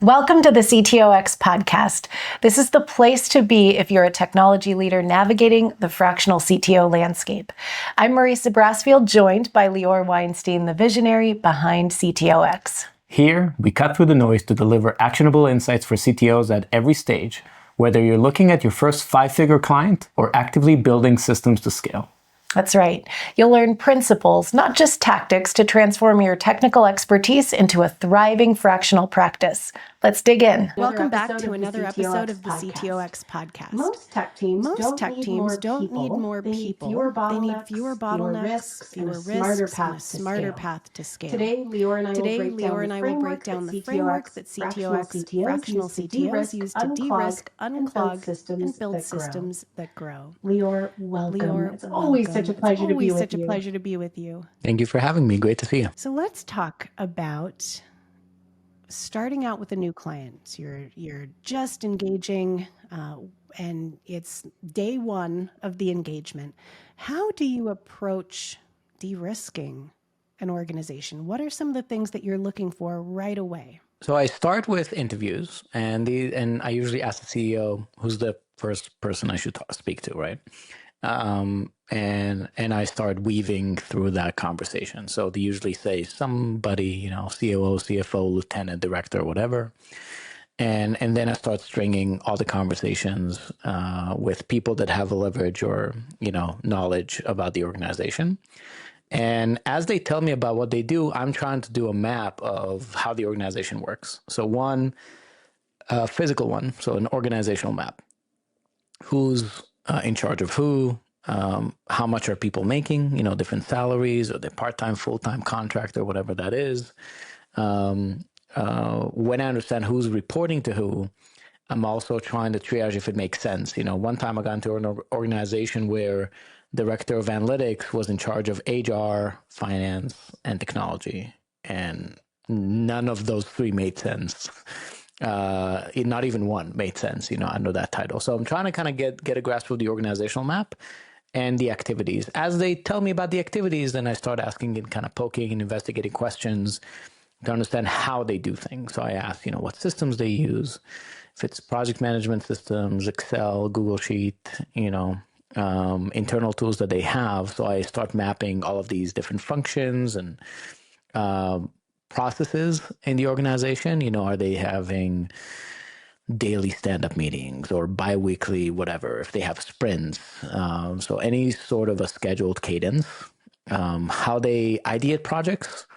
Welcome to the CTOX podcast. This is the place to be if you're a technology leader navigating the fractional CTO landscape. I'm Marisa Brassfield, joined by Lior Weinstein, the visionary behind CTOX. Here, we cut through the noise to deliver actionable insights for CTOs at every stage, whether you're looking at your first five-figure client or actively building systems to scale. That's right. You'll learn principles, not just tactics, to transform your technical expertise into a thriving fractional practice. Let's dig in. Welcome back to another episode of the CTOX podcast. Most tech teams don't need more people. They need fewer bottlenecks, fewer risks, and a smarter path to scale. Today, Lior and I will break down the framework that CTOX fractional CTOs use to de-risk, unclog, and build systems that grow. Lior, welcome. It's always such a pleasure to be with you. Thank you for having me. Great to see you. So let's talk about starting out with a new client. You're just engaging, and it's day one of the engagement. How do you approach de-risking an organization? What are some of the things that you're looking for right away? So I start with interviews, and I usually ask the CEO who's the first person I should speak to, right? And I start weaving through that conversation. So they usually say somebody, COO, CFO, lieutenant, director, whatever. And then I start stringing all the conversations with people that have a leverage or, knowledge about the organization. And as they tell me about what they do, I'm trying to do a map of how the organization works. So one, a physical one, so an organizational map. Who's in charge of who? How much are people making? Different salaries, or they're part-time, full-time, contract, or whatever that is. When I understand who's reporting to who, I'm also trying to triage if it makes sense. One time I got into an organization where director of analytics was in charge of HR, finance, and technology, and none of those three made sense. Not even one made sense, under that title. So I'm trying to kind of get a grasp of the organizational map and the activities. As they tell me about the activities, then I start asking and kind of poking and investigating questions to understand how they do things. So I ask, what systems they use, if it's project management systems, Excel, Google Sheet, internal tools that they have. So I start mapping all of these different functions and processes in the organization. Are they having daily stand-up meetings or bi-weekly, whatever, if they have sprints. So any sort of a scheduled cadence, how they ideate projects.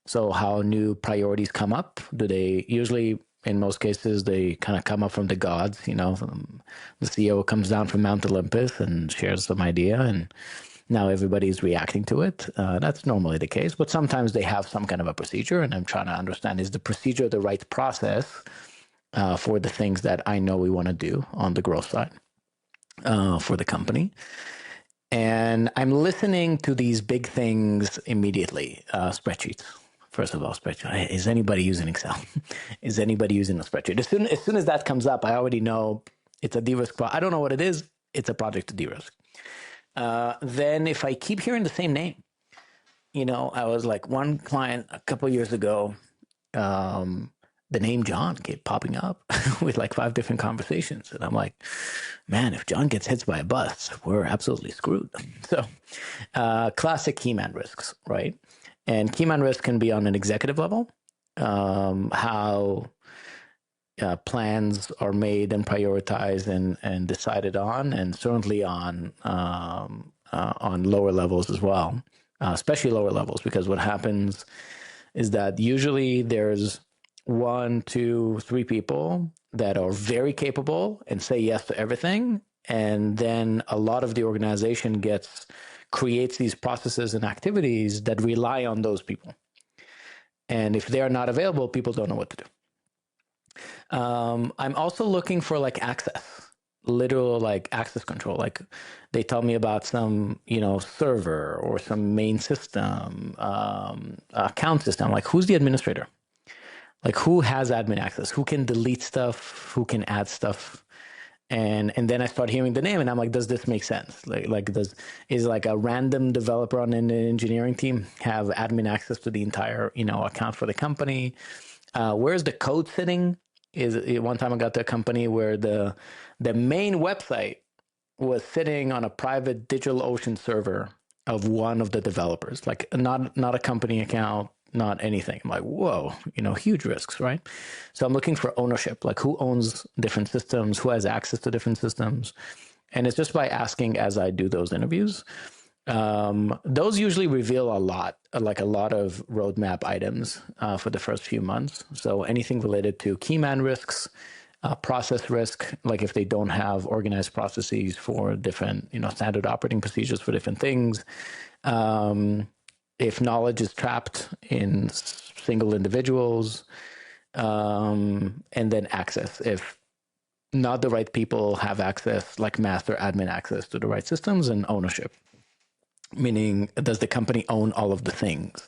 So how new priorities come up. Do they usually, in most cases, they kind of come up from the gods, the CEO comes down from Mount Olympus and shares some idea, and now everybody's reacting to it. That's normally the case, but sometimes they have some kind of a procedure, and I'm trying to understand, is the procedure the right process for the things that I know we want to do on the growth side for the company. And I'm listening to these big things immediately. Spreadsheets. First of all, spreadsheet. Is anybody using Excel? Is anybody using a spreadsheet? As soon as that comes up, I already know it's a de-risk. I don't know what it is. It's a project to de-risk. Then if I keep hearing the same name, I was like one client a couple of years ago, the name John kept popping up with like 5 different conversations. And I'm like, man, if John gets hit by a bus, we're absolutely screwed. So classic key man risks, right? And key man risk can be on an executive level, how plans are made and prioritized and decided on, and certainly on lower levels as well, especially lower levels, because what happens is that usually there's 1, 2, 3 people that are very capable and say yes to everything. And then a lot of the organization creates these processes and activities that rely on those people. And if they're not available, people don't know what to do. I'm also looking for access, literal access control. Like they tell me about some, server or some main system, account system. Like who's the administrator? Like who has admin access? Who can delete stuff? Who can add stuff? And then I start hearing the name, and I'm like, does this make sense? Is a random developer on an engineering team have admin access to the entire account for the company? Where's the code sitting? One time I got to a company where the main website was sitting on a private DigitalOcean server of one of the developers, like not a company account, not anything. I'm like, whoa, huge risks, right? So I'm looking for ownership, like who owns different systems, who has access to different systems. And it's just by asking as I do those interviews. Those usually reveal a lot of roadmap items for the first few months. So anything related to key man risks, process risk, like if they don't have organized processes for different, standard operating procedures for different things. If knowledge is trapped in single individuals, and then access. If not the right people have access, like master admin access to the right systems, and ownership, meaning does the company own all of the things?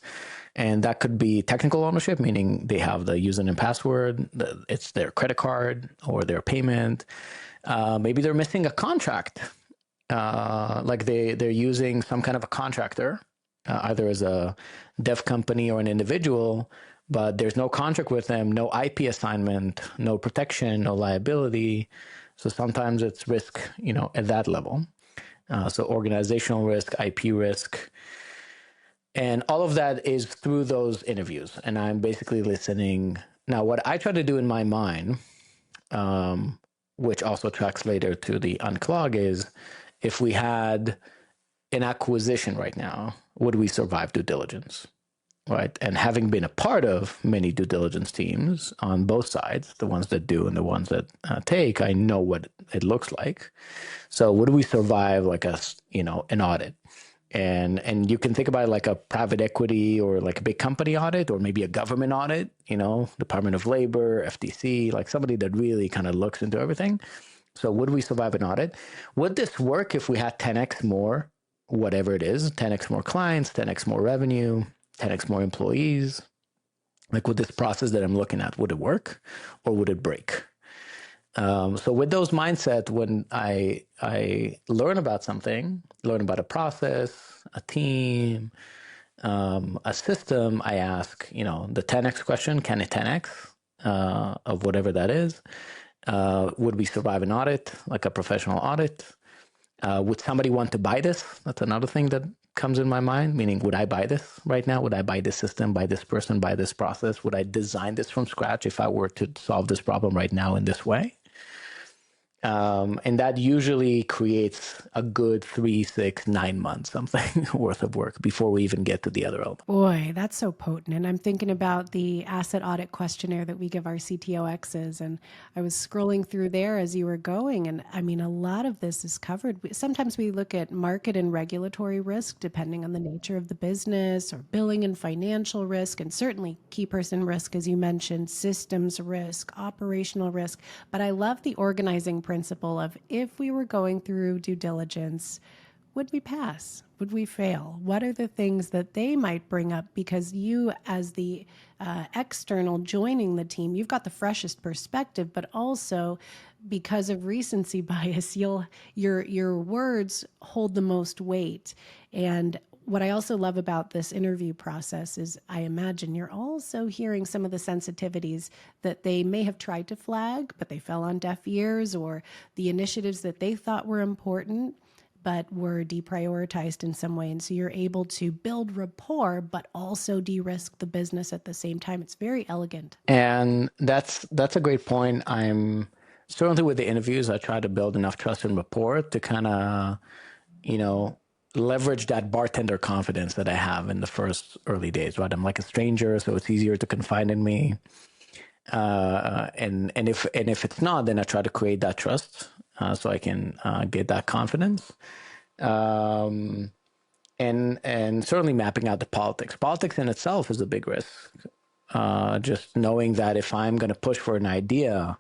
And that could be technical ownership, meaning they have the username and password, it's their credit card or their payment. Maybe they're missing a contract, like they're using some kind of a contractor, either as a dev company or an individual, but there's no contract with them, no IP assignment, no protection, no liability. So sometimes it's risk, at that level. So organizational risk, IP risk, and all of that is through those interviews. And I'm basically listening. Now, what I try to do in my mind, which also tracks later to the unclog, is if we had an acquisition right now, would we survive due diligence? Right. And having been a part of many due diligence teams on both sides, the ones that do and the ones that take, I know what it looks like. So would we survive like an audit? And you can think about it like a private equity or like a big company audit, or maybe a government audit, Department of Labor, FTC, like somebody that really kind of looks into everything. So would we survive an audit? Would this work if we had 10x more, whatever it is, 10x more clients, 10x more revenue, 10x more employees? Like, would this process that I'm looking at, would it work or would it break? So with those mindset, when I learn about something, learn about a process, a team, a system, I ask, the 10x question: can it 10x of whatever that is? Would we survive an audit, like a professional audit? Would somebody want to buy this? That's another thing that comes in my mind, meaning, would I buy this right now? Would I buy this system, buy this person, buy this process? Would I design this from scratch if I were to solve this problem right now in this way? And that usually creates a good 3, 6, 9 months, something worth of work before we even get to the other element. Boy, that's so potent. And I'm thinking about the asset audit questionnaire that we give our CTOXs. And I was scrolling through there as you were going. And I mean, a lot of this is covered. Sometimes we look at market and regulatory risk, depending on the nature of the business, or billing and financial risk, and certainly key person risk, as you mentioned, systems risk, operational risk. But I love the organizing principle of, if we were going through due diligence, would we pass? Would we fail? What are the things that they might bring up? Because you, as the external joining the team, you've got the freshest perspective, but also because of recency bias, your words hold the most weight. And what I also love about this interview process is, I imagine you're also hearing some of the sensitivities that they may have tried to flag, but they fell on deaf ears, or the initiatives that they thought were important but were deprioritized in some way. And so you're able to build rapport, but also de-risk the business at the same time. It's very elegant. And that's a great point. I'm certainly, with the interviews, I try to build enough trust and rapport to kind of, leverage that bartender confidence that I have in the first early days, right? I'm like a stranger, so it's easier to confide in me. And if it's not, then I try to create that trust so I can get that confidence. And certainly mapping out the politics. Politics in itself is a big risk. Just knowing that if I'm going to push for an idea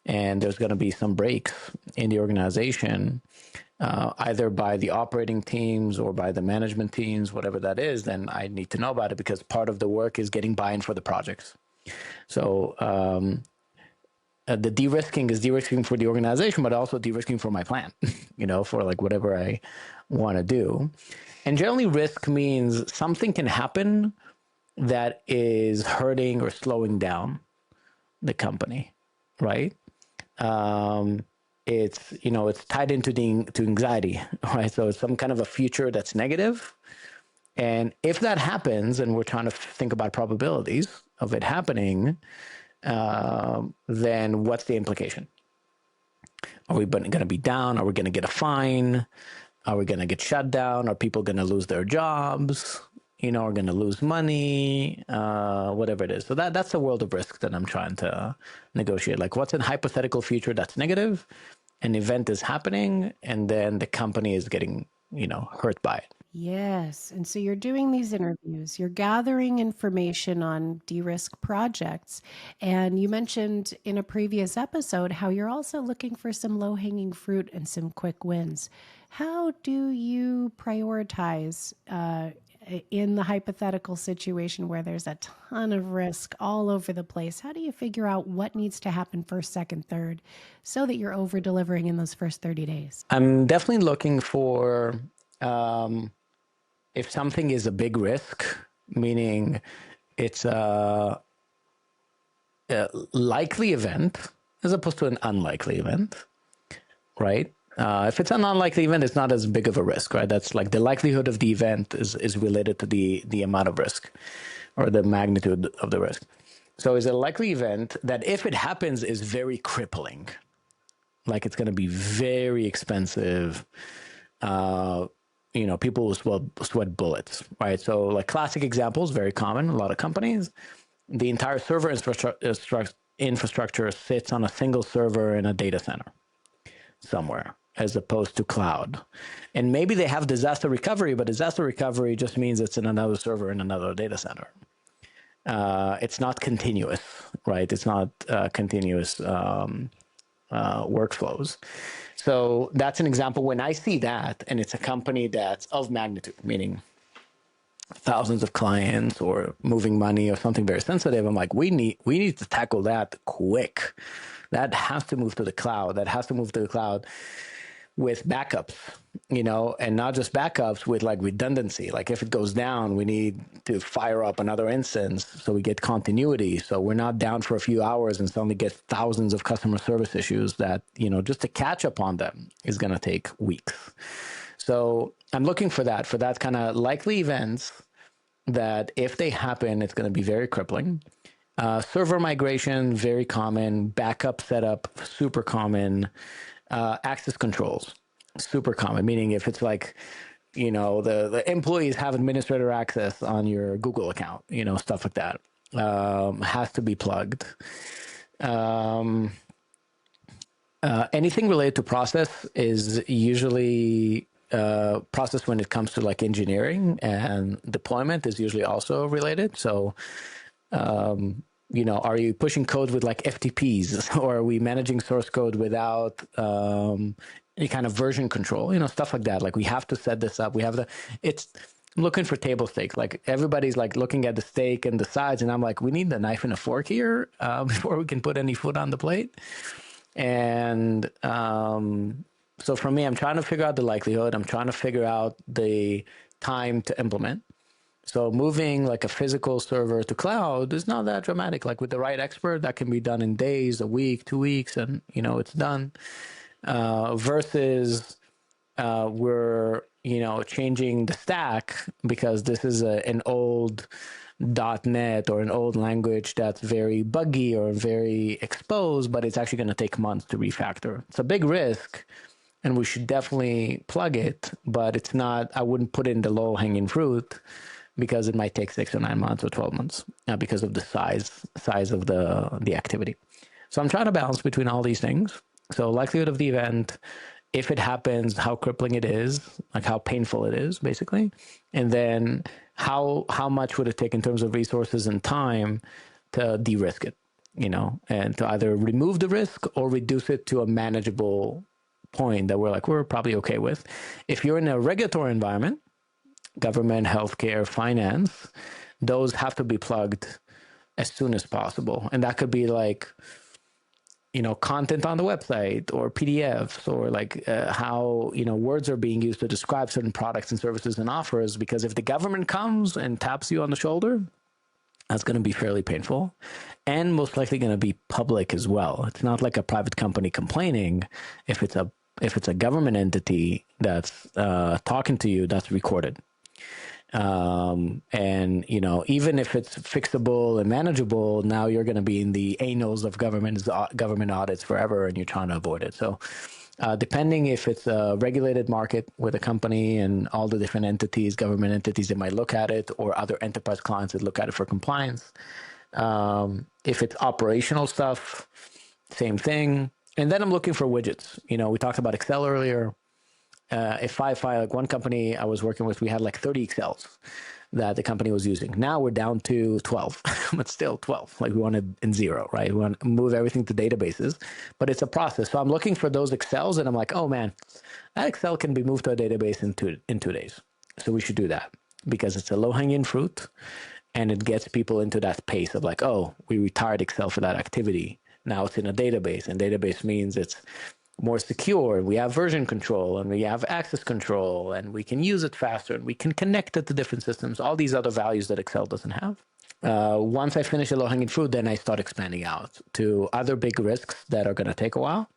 and there's going to be some breaks in the organization, either by the operating teams or by the management teams, whatever that is, then I need to know about it, because part of the work is getting buy-in for the projects. So the de-risking is de-risking for the organization, but also de-risking for my plan, for like whatever I want to do. And generally, risk means something can happen that is hurting or slowing down the company. right? It's, it's tied into to anxiety, right? So it's some kind of a future that's negative. And if that happens, and we're trying to think about probabilities of it happening, then what's the implication? Are we going to be down? Are we going to get a fine? Are we going to get shut down? Are people going to lose their jobs? Are going to lose money? Whatever it is. So that's the world of risk that I'm trying to negotiate. Like, what's a hypothetical future that's negative? An event is happening, and then the company is getting, hurt by it. Yes. And so you're doing these interviews, you're gathering information on de-risk projects. And you mentioned in a previous episode how you're also looking for some low-hanging fruit and some quick wins. How do you prioritize in the hypothetical situation where there's a ton of risk all over the place? How do you figure out what needs to happen first, second, third, so that you're over delivering in those first 30 days? I'm definitely looking for if something is a big risk, meaning it's a likely event as opposed to an unlikely event, right? If it's an unlikely event, it's not as big of a risk, right? That's like the likelihood of the event is related to the amount of risk or the magnitude of the risk. So it's a likely event that if it happens is very crippling, like it's going to be very expensive. People will sweat bullets, right? So like classic examples, very common, a lot of companies, the entire server infrastructure sits on a single server in a data center somewhere, as opposed to cloud. And maybe they have disaster recovery, but disaster recovery just means it's in another server in another data center. It's not continuous, right? It's not continuous workflows. So that's an example. When I see that, and it's a company that's of magnitude, meaning thousands of clients or moving money or something very sensitive, I'm like, we need to tackle that quick. That has to move to the cloud. That has to move to the cloud with backups, and not just backups, with like redundancy. Like if it goes down, we need to fire up another instance so we get continuity. So we're not down for a few hours and suddenly get thousands of customer service issues that, just to catch up on them is going to take weeks. So I'm looking for that kind of likely events that if they happen, it's going to be very crippling. Server migration, very common. Backup setup, super common. Access controls, super common, meaning if it's like, the employees have administrator access on your Google account, stuff like that, has to be plugged. Anything related to process is usually process when it comes to like engineering, and deployment is usually also related. So are you pushing code with like FTPs, or are we managing source code without any kind of version control, stuff like that. Like we have to set this up. I'm looking for table stakes. Like everybody's like looking at the steak and the sides, and I'm like, we need the knife and a fork here before we can put any food on the plate. And so for me, I'm trying to figure out the likelihood. I'm trying to figure out the time to implement. So moving like a physical server to cloud is not that dramatic. Like with the right expert, that can be done in days, a week, 2 weeks, and it's done. Versus we're changing the stack because this is an old .NET or an old language that's very buggy or very exposed, but it's actually going to take months to refactor. It's a big risk, and we should definitely plug it, but it's not. I wouldn't put in the low hanging fruit, because it might take 6 or 9 months or 12 months because of the size of the activity. So I'm trying to balance between all these things. So likelihood of the event, if it happens, how crippling it is, like how painful it is, basically. And then how much would it take in terms of resources and time to de-risk it, and to either remove the risk or reduce it to a manageable point that we're probably okay with. If you're in a regulatory environment, government, healthcare, finance, those have to be plugged as soon as possible. And that could be like, content on the website or PDFs, or like how, words are being used to describe certain products and services and offers. Because if the government comes and taps you on the shoulder That's going to be fairly painful and most likely going to be public as well. It's not like a private company complaining. If it's a government entity that's talking to you, that's recorded. And even if it's fixable and manageable, now you're going to be in the annals of government audits forever, and you're trying to avoid it. So depending if it's a regulated market with a company and all the different entities, government entities that might look at it, or other enterprise clients that look at it for compliance. If it's operational stuff, same thing. And then I'm looking for widgets. We talked about Excel earlier. If like one company I was working with, we had like 30 Excels that the company was using. Now we're down to 12, but still 12. Like we want it in zero, right? We want to move everything to databases, but it's a process. So I'm looking for those Excels, and I'm like, oh man, that Excel can be moved to a database in 2 days. So we should do that because it's a low-hanging fruit, and it gets people into that pace of like, oh, we retired Excel for that activity. Now it's in a database, and database means it's more secure. We have version control, and we have access control, and we can use it faster, and we can connect it to different systems, all these other values that Excel doesn't have. Once I finish the low-hanging fruit, then I start expanding out to other big risks that are going to take a while,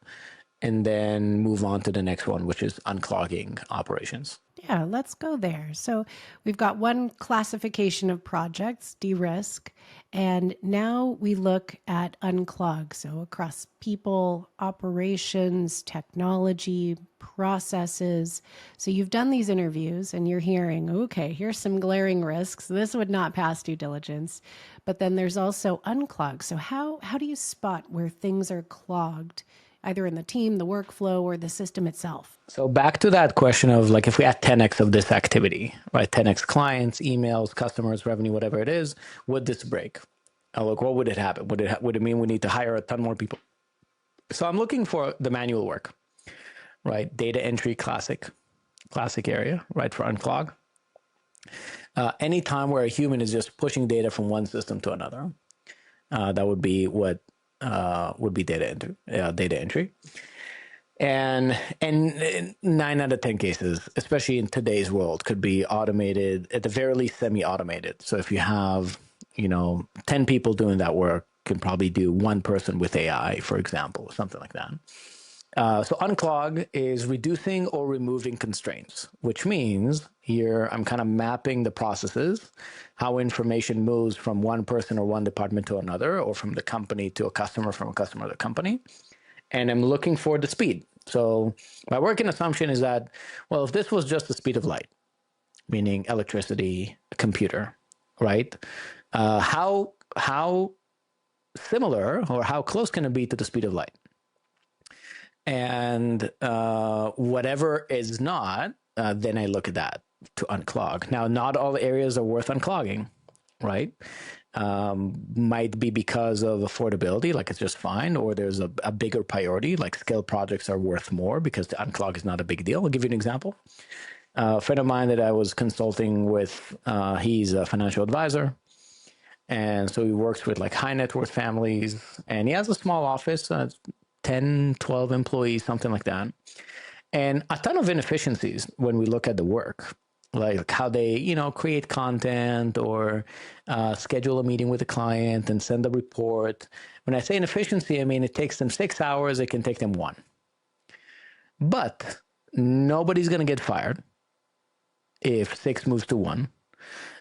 and then move on to the next one, which is unclogging operations. Yeah, let's go there. So we've got one classification of projects, de-risk, and now we look at unclog. So across people, operations, technology, processes. So you've done these interviews and you're hearing, okay, here's some glaring risks. This would not pass due diligence. But then there's also unclog. So how do you spot where things are clogged, either in the team, the workflow, or the system itself? So back to that question of like, if we had 10x of this activity, right? 10x clients, emails, customers, revenue, whatever it is, would this break? Oh, look, what would it happen? Would it mean we need to hire a ton more people? So I'm looking for the manual work, right? Data entry, classic area, right? For unclog. Any time where a human is just pushing data from one system to another, that would be what would be data entry. And 9 out of 10 cases, especially in today's world, could be automated, at the very least semi-automated. So if you have 10 people doing that work, can probably do one person with AI, for example, or something like that. So unclog is reducing or removing constraints, which means here I'm kind of mapping the processes, how information moves from one person or one department to another, or from the company to a customer, from a customer to the company. And I'm looking for the speed. So my working assumption is that, well, if this was just the speed of light, meaning electricity, computer, right? How similar or how close can it be to the speed of light? And whatever is not, then I look at that to unclog. Now, not all areas are worth unclogging, right? Might be because of affordability, like it's just fine, or there's a bigger priority, like scale projects are worth more because the unclog is not a big deal. I'll give you an example. A friend of mine that I was consulting with, he's a financial advisor. And so he works with like high net worth families, and he has a small office, 10, 12 employees, something like that. And a ton of inefficiencies when we look at the work, like how they, create content or schedule a meeting with a client and send a report. When I say inefficiency, I mean it takes them 6 hours, it can take them 1. But nobody's going to get fired if 6 moves to 1.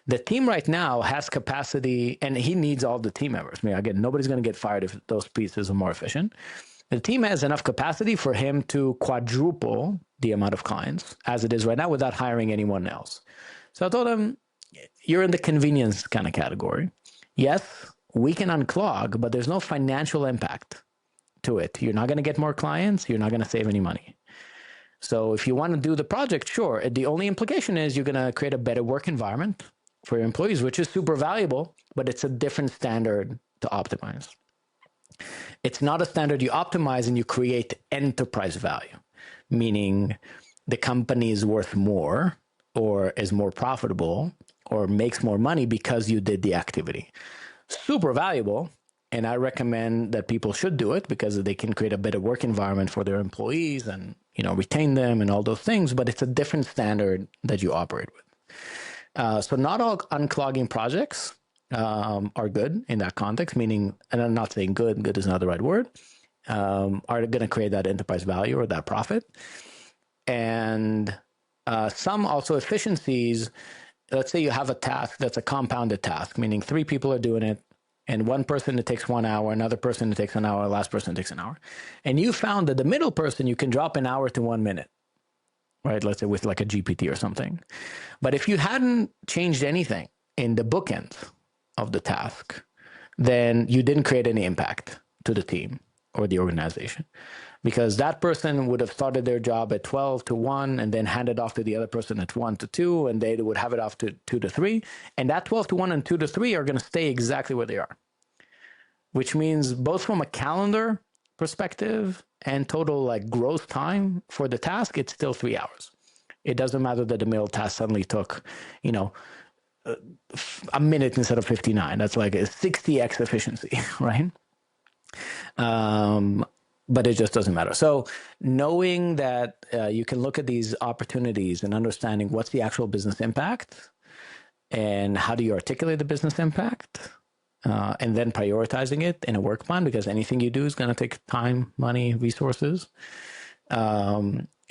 The team right now has capacity, and he needs all the team members. I mean, again, nobody's going to get fired if those pieces are more efficient. The team has enough capacity for him to quadruple the amount of clients as it is right now without hiring anyone else. So I told him, you're in the convenience kind of category. Yes, we can unclog, but there's no financial impact to it. You're not going to get more clients. You're not going to save any money. So if you want to do the project, sure. The only implication is you're going to create a better work environment for your employees, which is super valuable, but it's a different standard to optimize. It's not a standard you optimize and you create enterprise value, meaning the company is worth more or is more profitable or makes more money because you did the activity. Super valuable. And I recommend that people should do it because they can create a better work environment for their employees and, retain them and all those things. But it's a different standard that you operate with. So not all unclogging projects are good in that context, meaning, and I'm not saying good is not the right word, are going to create that enterprise value or that profit. And some also efficiencies. Let's say you have a task that's a compounded task, meaning 3 people are doing it, and one person it takes 1 hour, another person it takes an hour, last person takes an hour. And you found that the middle person, you can drop an hour to 1 minute, right? Let's say with like a GPT or something. But if you hadn't changed anything in the bookends of the task, then you didn't create any impact to the team or the organization, because that person would have started their job at 12 to 1 and then handed off to the other person at 1 to 2, and they would have it off to 2 to 3. And that 12 to 1 and 2 to 3 are going to stay exactly where they are, which means both from a calendar perspective and total like growth time for the task, it's still 3 hours. It doesn't matter that the middle task suddenly took, you know, a minute instead of 59. That's like a 60x efficiency, right? But it just doesn't matter. So knowing that you can look at these opportunities and understanding what's the actual business impact and how do you articulate the business impact, and then prioritizing it in a work plan, because anything you do is going to take time, money, resources,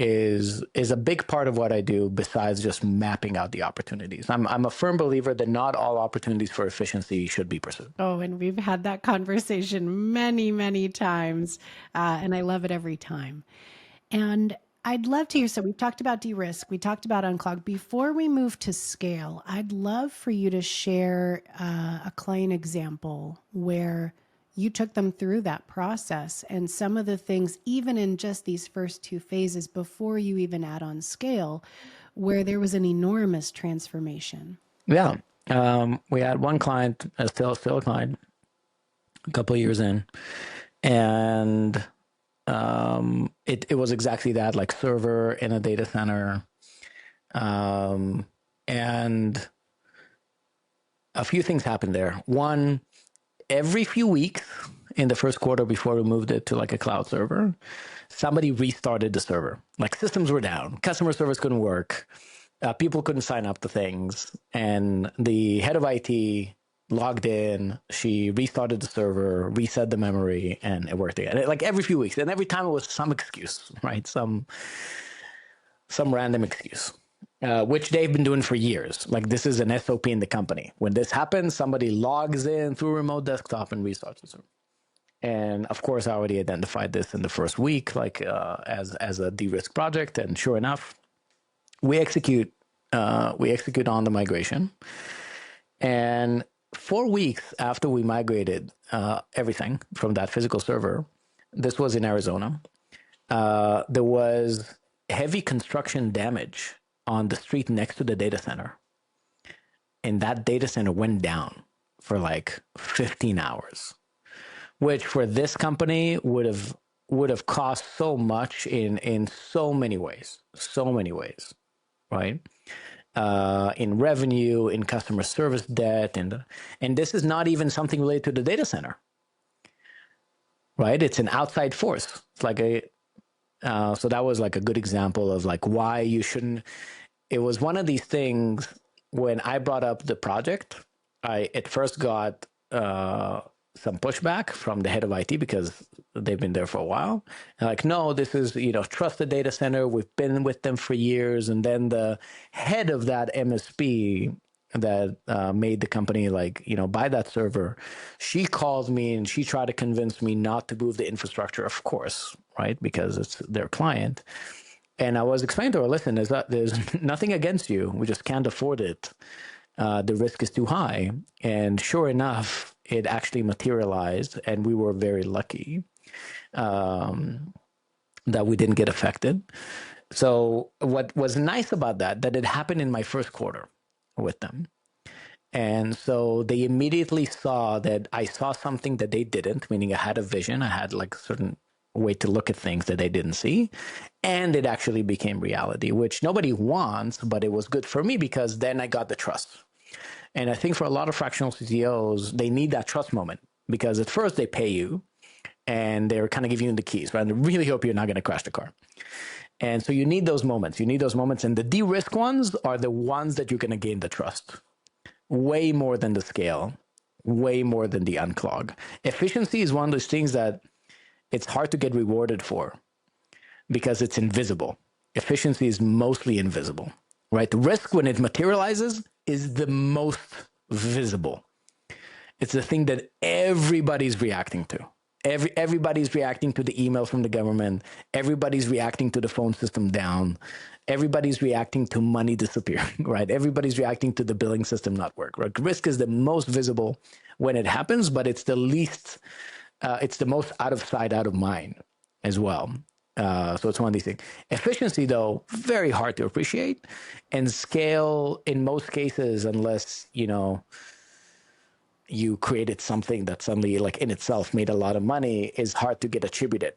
is a big part of what I do besides just mapping out the opportunities. I'm a firm believer that not all opportunities for efficiency should be pursued. Oh, and we've had that conversation many, many times, and I love it every time. And I'd love to hear, so we've talked about de-risk, we talked about unclog. Before we move to scale, I'd love for you to share a client example where you took them through that process and some of the things, even in just these first 2 phases before you even add on scale, where there was an enormous transformation. Yeah. We had one client, still a client, a couple of years in, and it was exactly that, like server in a data center. And a few things happened there. One, every few weeks in the first quarter before we moved it to like a cloud server, somebody restarted the server. Like systems were down, customer service couldn't work, people couldn't sign up to things, and the head of IT logged in, she restarted the server, reset the memory, and it worked again. Like every few weeks, and every time it was some excuse, right? Some random excuse. Which they've been doing for years. Like this is an SOP in the company. When this happens, somebody logs in through a remote desktop and restarts the server. And of course, I already identified this in the first week, like as a de-risk project. And sure enough, we execute on the migration. And 4 weeks after we migrated everything from that physical server, this was in Arizona, there was heavy construction damage on the street next to the data center. And that data center went down for like 15 hours, which for this company would have cost so much in so many ways, right? In revenue, in customer service debt, and this is not even something related to the data center, right? It's an outside force. It's like so that was like a good example of like why you shouldn't. It was one of these things when I brought up the project, I at first got some pushback from the head of IT because they've been there for a while. And like, no, this is, trusted data center. We've been with them for years. And then the head of that MSP that made the company buy that server, she called me and she tried to convince me not to move the infrastructure, of course, right? Because it's their client. And I was explaining to her, listen, there's nothing against you. We just can't afford it. The risk is too high. And sure enough, it actually materialized. And we were very lucky that we didn't get affected. So what was nice about that it happened in my first quarter with them. And so they immediately saw that I saw something that they didn't, meaning I had a vision. I had like certain way to look at things that they didn't see, and it actually became reality, which nobody wants, but it was good for me because then I got the trust. And I think for a lot of fractional CTOs, they need that trust moment because at first they pay you and they're kind of giving you the keys, right? And they really hope you're not going to crash the car. And so you need those moments. And the de-risk ones are the ones that you're going to gain the trust way more than the scale. way more than the unclog. Efficiency is one of those things that it's hard to get rewarded for because it's invisible. Efficiency is mostly invisible, right? The risk, when it materializes, is the most visible. It's the thing that everybody's reacting to. Everybody's reacting to the email from the government. Everybody's reacting to the phone system down. Everybody's reacting to money disappearing, right? Everybody's reacting to the billing system not work, right? Risk is the most visible when it happens, but it's the least, it's the most out of sight, out of mind as well. So it's one of these things. Efficiency, though, very hard to appreciate, and scale in most cases, unless, you know, you created something that suddenly, like in itself, made a lot of money, is hard to get attributed,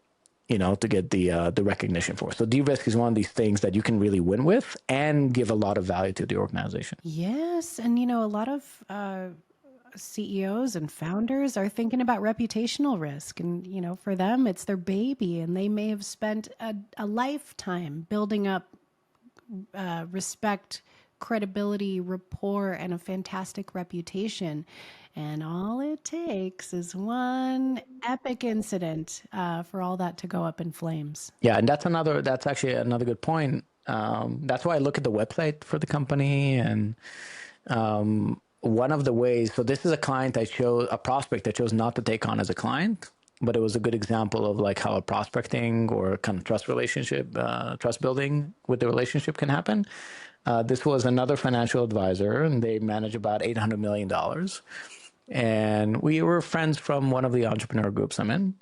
you know, to get the recognition for. So de-risk is one of these things that you can really win with and give a lot of value to the organization. Yes, and you know, a lot of CEOs and founders are thinking about reputational risk, and you know, for them, it's their baby, and they may have spent a lifetime building up respect, credibility, rapport, and a fantastic reputation. And all it takes is one epic incident for all that to go up in flames. Yeah, and that's actually another good point. That's why I look at the website for the company. And one of the ways, so this is a prospect I chose not to take on as a client, but it was a good example of like how a prospecting or kind of trust building with the relationship can happen. This was another financial advisor, and they manage about $800 million. And we were friends from one of the entrepreneur groups I'm in.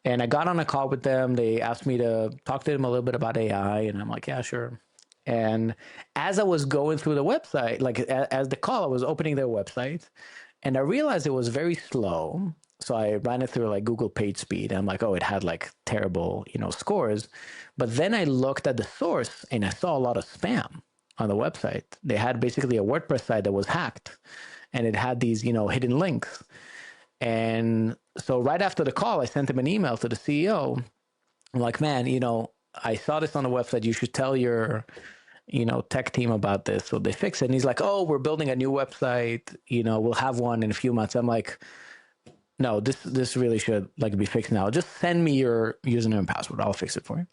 And I got on a call with them. They asked me to talk to them a little bit about AI. And I'm like, yeah, sure. And as I was going through the website, like as the call, I was opening their website, and I realized it was very slow. So I ran it through like Google Page Speed. And I'm like, oh, it had like terrible, you know, scores. But then I looked at the source and I saw a lot of spam on the website. They had basically a WordPress site that was hacked, and it had these, you know, hidden links. And so right after the call, I sent him an email to the CEO. I'm like, man, you know, I saw this on the website. You should tell your, you know, tech team about this. So they fix it. And he's like, oh, we're building a new website. You know, we'll have one in a few months. I'm like, no, this really should like be fixed now. Just send me your username and password. I'll fix it for you.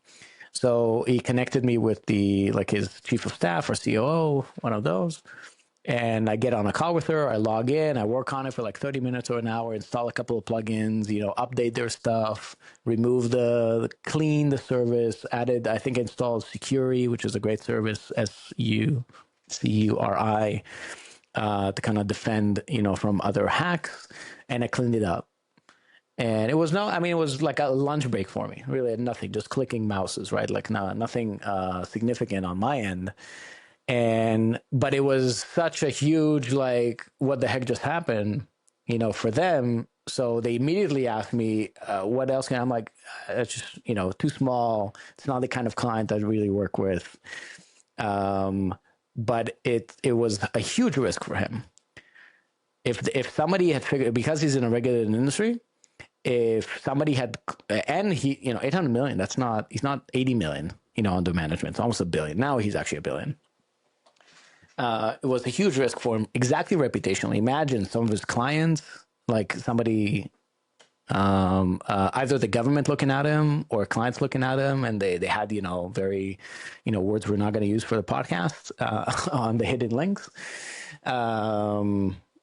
So he connected me with his chief of staff or COO, one of those. And I get on a call with her. I log in. I work on it for like 30 minutes or an hour, install a couple of plugins, you know, update their stuff, remove clean the service, added, I think installed Securi, which is a great service, SUCURI, to kind of defend, you know, from other hacks. And I cleaned it up. And it was it was like a lunch break for me. Really nothing, just clicking mouses, right? Like nothing significant on my end. But it was such a huge, like, what the heck just happened, you know, for them. So they immediately asked me, what else I'm like, it's just, you know, too small. It's not the kind of client I really work with. But it was a huge risk for him. If somebody had figured, because he's in a regulated industry, if somebody had, and he, you know, 800 million, he's not 80 million, you know, under management. It's almost $1 billion. Now he's actually $1 billion. It was a huge risk for him, exactly reputationally. Imagine some of his clients, like somebody, either the government looking at him or clients looking at him, and they had, you know, very, you know, words we're not going to use for the podcast on the hidden links.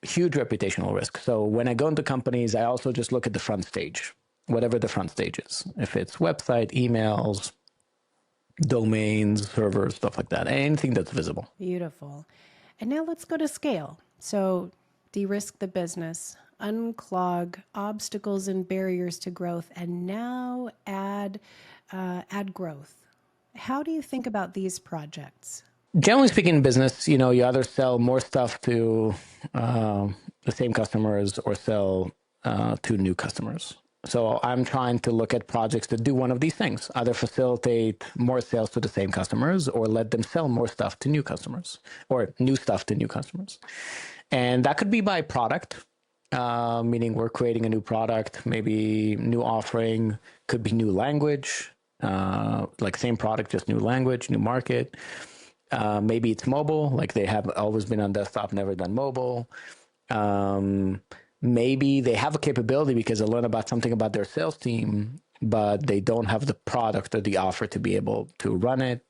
Huge reputational risk. So when I go into companies, I also just look at the front stage, whatever the front stage is. If it's website, emails, domains, servers, stuff like that, anything that's visible. Beautiful. And now let's go to scale. So de-risk the business, unclog obstacles and barriers to growth, and now add growth. How do you think about these projects? Generally speaking, in business, you know, you either sell more stuff to the same customers or sell to new customers. So I'm trying to look at projects that do one of these things, either facilitate more sales to the same customers or let them sell more stuff to new customers or new stuff to new customers. And that could be by product, meaning we're creating a new product, maybe new offering, could be new language, like same product, just new language, new market. Maybe it's mobile, like they have always been on desktop, never done mobile. maybe they have a capability because they learn about something about their sales team, but they don't have the product or the offer to be able to run it.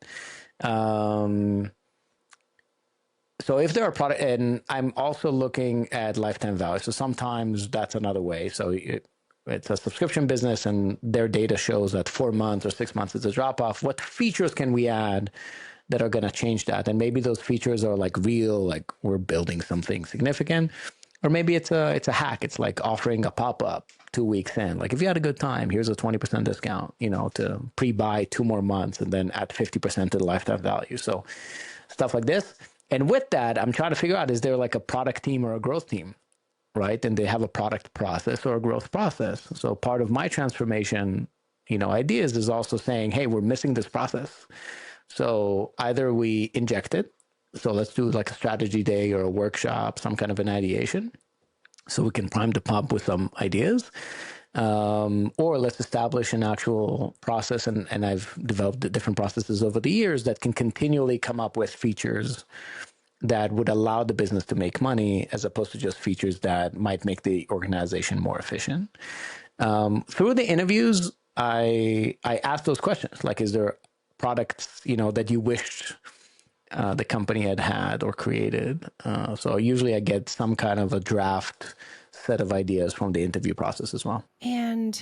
So if there are product, and I'm also looking at lifetime value. So sometimes that's another way. So it's a subscription business and their data shows that 4 months or 6 months is a drop off. What features can we add that are going to change that? And maybe those features are like real, like we're building something significant, or maybe it's a hack. It's like offering a pop-up 2 weeks in. Like if you had a good time, here's a 20% discount, to pre-buy 2 more months and then add 50% to the lifetime value. So stuff like this. And with that, I'm trying to figure out, is there like a product team or a growth team, right? And they have a product process or a growth process. So part of my transformation, ideas is also saying, hey, we're missing this process. So either we inject it. So let's do like a strategy day or a workshop, some kind of an ideation, so we can prime the pump with some ideas. Or let's establish an actual process. And I've developed different processes over the years that can continually come up with features that would allow the business to make money, as opposed to just features that might make the organization more efficient. Through the interviews, I asked those questions, like, is there products, that you wished the company had or created? So usually I get some kind of a draft set of ideas from the interview process as well. And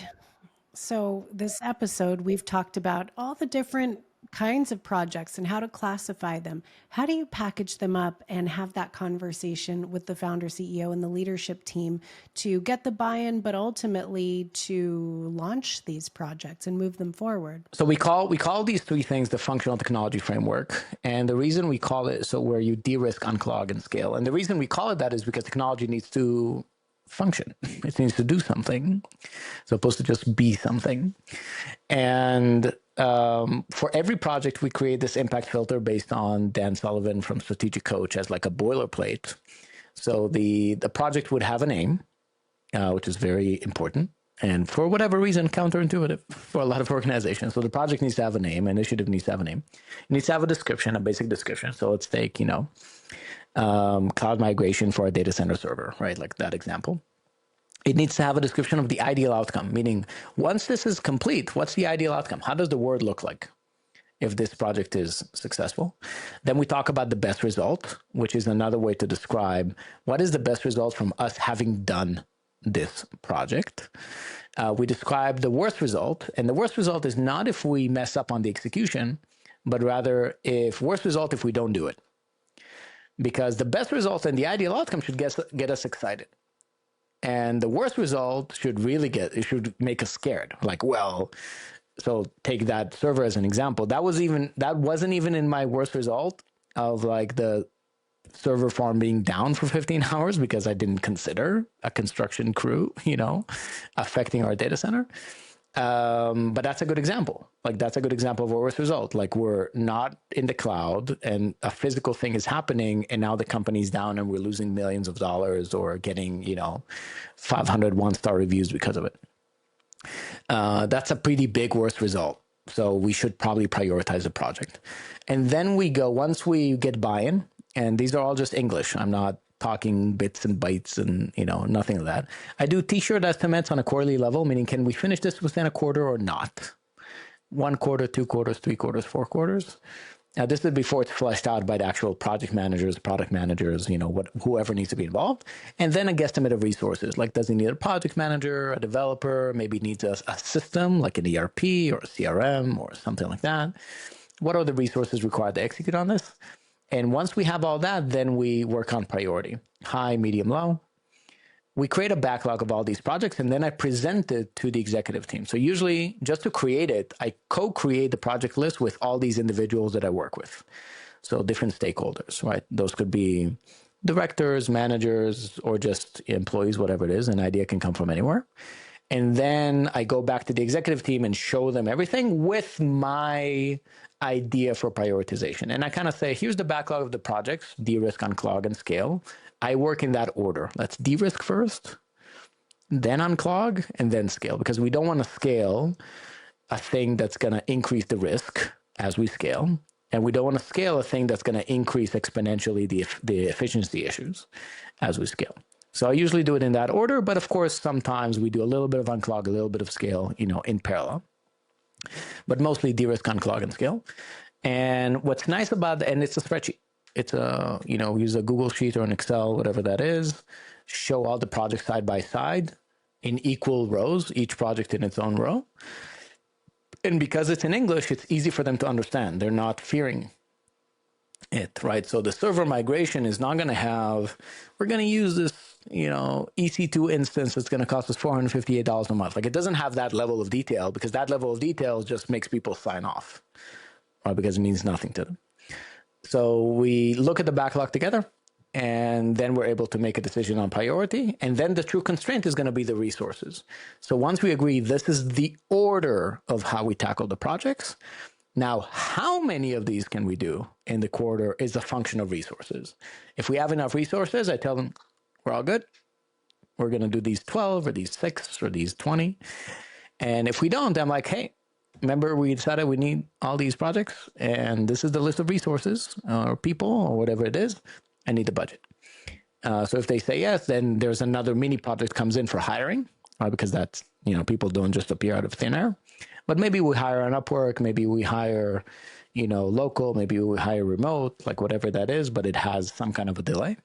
so this episode, we've talked about all the different kinds of projects and how to classify them. How do you package them up and have that conversation with the founder, CEO, and the leadership team to get the buy-in, but ultimately to launch these projects and move them forward? So we call these 3 things the functional technology framework. And the reason we call it, so where you de-risk, unclog, and scale. And the reason we call it that is because technology needs to function. It needs to do something, as opposed to just be something. And for every project, we create this impact filter based on Dan Sullivan from Strategic Coach as like a boilerplate. So the project would have a name, which is very important. And for whatever reason, counterintuitive for a lot of organizations. So the project needs to have a name, initiative needs to have a name. It needs to have a description, a basic description. So let's take, cloud migration for a data center server, right? Like that example. It needs to have a description of the ideal outcome, meaning once this is complete, what's the ideal outcome? How does the world look like if this project is successful? Then we talk about the best result, which is another way to describe what is the best result from us having done this project. We describe the worst result, and the worst result is not if we mess up on the execution, but rather if we don't do it. Because the best result and the ideal outcome should get us excited. And the worst result should make us scared. Like, well, so take that server as an example. That wasn't even in my worst result of like the server farm being down for 15 hours because I didn't consider a construction crew, affecting our data center. But that's a good example. Like that's a good example of a worst result. Like we're not in the cloud and a physical thing is happening and now the company's down and we're losing millions of dollars or getting, 500 one-star reviews because of it. That's a pretty big worst result. So we should probably prioritize the project. And then once we get buy-in, and these are all just English. I'm not talking bits and bytes and, nothing of that. I do t-shirt estimates on a quarterly level, meaning can we finish this within a quarter or not? 1 quarter, 2 quarters, 3 quarters, 4 quarters. Now, this is before it's fleshed out by the actual project managers, product managers, whoever needs to be involved. And then a guesstimate of resources, like does he need a project manager, a developer, maybe needs a system like an ERP or a CRM or something like that. What are the resources required to execute on this? And once we have all that, then we work on priority, high, medium, low. We create a backlog of all these projects, and then I present it to the executive team. So usually, just to create it, I co-create the project list with all these individuals that I work with. So different stakeholders, right? Those could be directors, managers, or just employees, whatever it is. An idea can come from anywhere. And then I go back to the executive team and show them everything with my idea for prioritization. And I kind of say, here's the backlog of the projects, de-risk, unclog, and scale. I work in that order. Let's de-risk first, then unclog, and then scale. Because we don't want to scale a thing that's going to increase the risk as we scale. And we don't want to scale a thing that's going to increase exponentially the efficiency issues as we scale. So I usually do it in that order, but of course, sometimes we do a little bit of unclog, a little bit of scale, in parallel, but mostly de-risk, unclog, and scale. And what's nice about and it's a spreadsheet. It's we use a Google Sheet or an Excel, whatever that is, show all the projects side by side in equal rows, each project in its own row. And because it's in English, it's easy for them to understand. They're not fearing it, right? So the server migration is not going to have, we're going to use this, EC2 instance that's going to cost us $458 a month. Like, it doesn't have that level of detail, because that level of detail just makes people sign off, right? Because it means nothing to them. So we look at the backlog together, and then we're able to make a decision on priority. And then the true constraint is going to be the resources. So once we agree this is the order of how we tackle the projects, now how many of these can we do in the quarter is a function of resources. If we have enough resources, I tell them, we're all good. We're going to do these 12 or these 6 or these 20. And if we don't, I'm like, hey, remember we decided we need all these projects, and this is the list of resources or people or whatever it is. I need the budget. So if they say yes, then there's another mini project comes in for hiring, because that's, people don't just appear out of thin air. But maybe we hire on Upwork, maybe we hire, local, maybe we hire remote, like whatever that is, but it has some kind of a delay.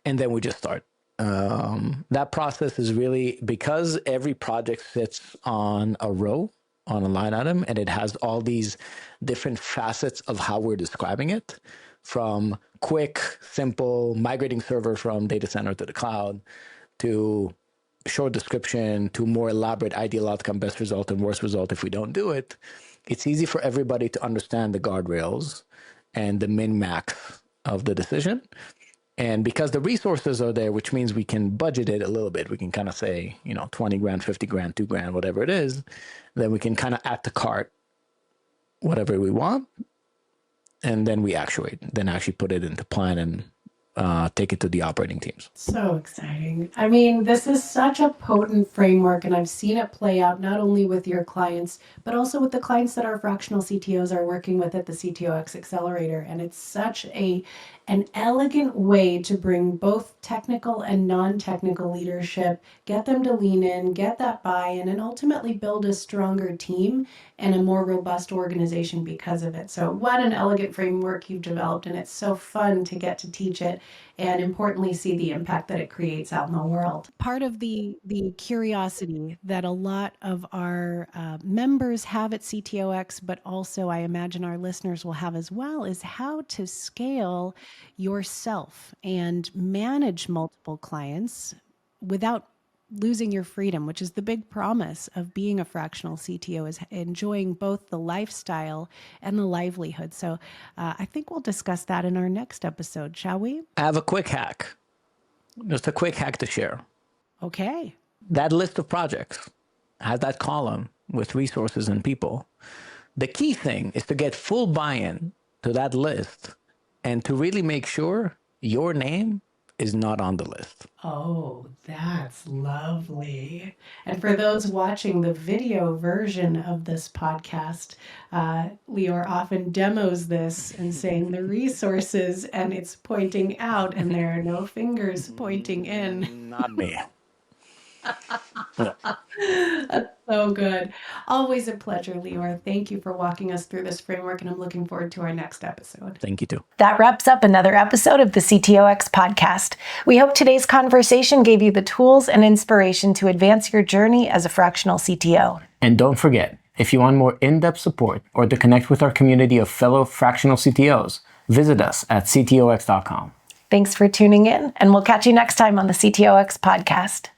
And then we just start. That process is really, because every project sits on a row, on a line item, and it has all these different facets of how we're describing it, from quick, simple, migrating server from data center to the cloud, to short description, to more elaborate ideal outcome, best result, and worst result if we don't do it. It's easy for everybody to understand the guardrails and the min-max of the decision. And because the resources are there, which means we can budget it a little bit, we can kind of say, 20 grand, 50 grand, 2 grand, whatever it is, then we can kind of add to cart whatever we want. And then we actually put it into plan and take it to the operating teams. So exciting. I mean, this is such a potent framework, and I've seen it play out not only with your clients, but also with the clients that our fractional CTOs are working with at the CTOX Accelerator. And it's such an elegant way to bring both technical and non-technical leadership, get them to lean in, get that buy-in, and ultimately build a stronger team and a more robust organization because of it. So what an elegant framework you've developed, and it's so fun to get to teach it and importantly see the impact that it creates out in the world. Part of the curiosity that a lot of our members have at CTOX, but also I imagine our listeners will have as well, is how to scale yourself and manage multiple clients without losing your freedom, which is the big promise of being a fractional CTO, is enjoying both the lifestyle and the livelihood. So I think we'll discuss that in our next episode, shall we? I have a quick hack. Just a quick hack to share. Okay. That list of projects has that column with resources and people. The key thing is to get full buy-in to that list and to really make sure your name is not on the list. Oh, that's lovely. And for those watching the video version of this podcast, Lior often demos this and saying the resources, and it's pointing out, and there are no fingers pointing in. Not me. That's so good. Always a pleasure, Lior. Thank you for walking us through this framework, and I'm looking forward to our next episode. Thank you too. That wraps up another episode of the CTOX podcast. We hope today's conversation gave you the tools and inspiration to advance your journey as a fractional CTO. And don't forget, if you want more in-depth support or to connect with our community of fellow fractional CTOs, visit us at ctox.com. Thanks for tuning in, and we'll catch you next time on the CTOX podcast.